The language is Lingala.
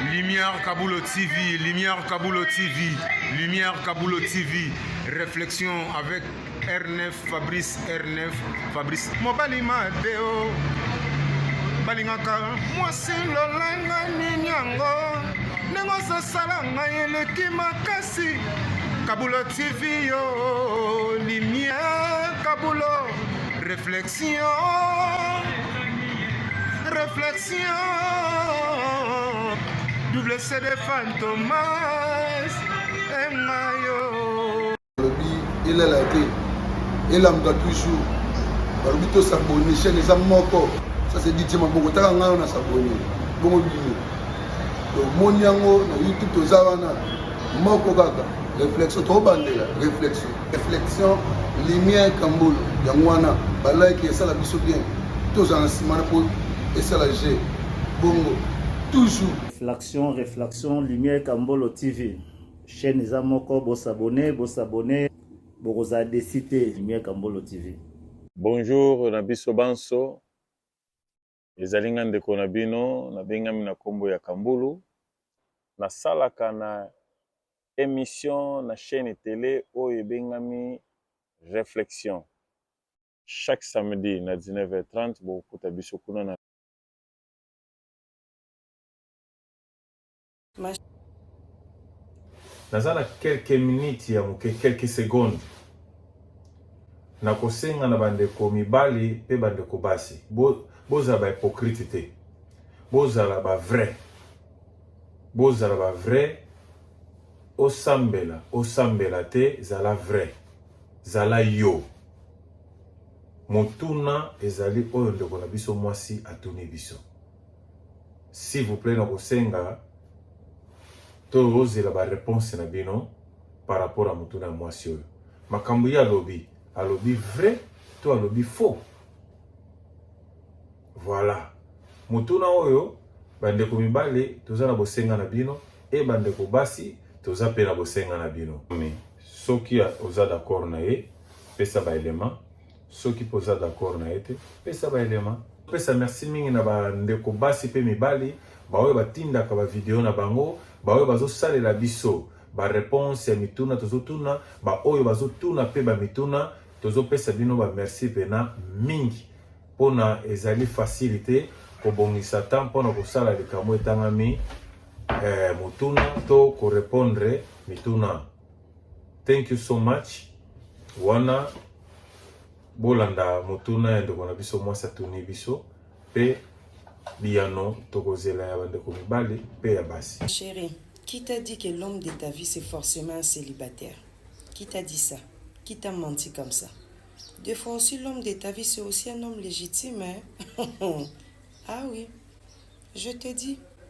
Lumière Kaboulo TV, Lumière Kaboulo TV, Lumière Kaboulo TV. Réflexion avec R9, Fabrice R9, Fabrice. Mobali Madeo, Balingaka, moi c'est Lolenga Ninyango, Nengosa Salanga Yeleki Makasi, Kaboulo TV, yo, Lumière Kaboulo, réflexion, réflexion. Double CD Fantomas Engayo. Il est là, il a toujours. Barbito s'abonne, chaîne les amoko. Ça c'est dit, Maboko, t'as un an à s'abonner. Bon, mon yango, YouTube, aux Zavana, Moko Gaga, réflexion, trop bandé, réflexion, réflexion, lumière Kamboul, Yangwana, Balai qui est ça la biso bien, tous en Simanapo et ça la G, Bongo, toujours. Réflexion, Lumière Kambolo TV. Chaîne les amoko, vous s'abonner, vous avez cité Lumière Kambolo TV. Bonjour, Nabiso Banso. Les Alingan de Konabino, Nabengami na Kombo ya Kambulu. Na salaka na émission na chaîne télé Oye Bengami Réflexion. Chaque samedi na 19h30, vous pouvez biso kuna na Nazala quelques minutes ya muke, quelques secondes. Na kosenga na bandeko mibali pe bandeko basi. Bozala ba hypocrite te. Bozala ba vrai. Bozala ba vrai. Osambela te zala vrai. Zala yo. Motuna ezali oyo ndeko na biso mwasi atuni biso. S'il vous plaît na kosenga tozela ba réponse na bino par rapport à motuna mwasi oyo. Makambo ya alobi vrai, to alobi faux. Voilà. Mutuna oyo, bandeko mibale, toza na bosenga na bino, et bandeko basi, toza pe na bosenga na bino. Soki oza d'accord na ye, pesa ba élément. Soki poza d'accord na ye te, pesa ba élément. Pesa merci mingi na bandeko basi pe mibale, ba oyo batindaka ba video na bango, ba oyo bazo salela biso, ba réponse ya mituna tozo tuna, ba oyo bazo tuna pe ba mituna, tozo pesa bino ba merci pena mingi. Pona ezali facilité ko bongisa temps pona ko sala likambo etangami mutuna to ko répondre mituna. Thank you so much. Wana bolanda mutuna ndeko na biso mwasa tuni biso pe biano tokozela ya bandeko mibale pe ya basi. Chérie, qui t'a dit que l'homme de ta vie c'est forcément un célibataire? Qui t'a dit ça? Qui t'a menti comme ça? Des fois aussi, l'homme de ta vie, c'est aussi un homme légitime. Hein? Ah oui, je te dis.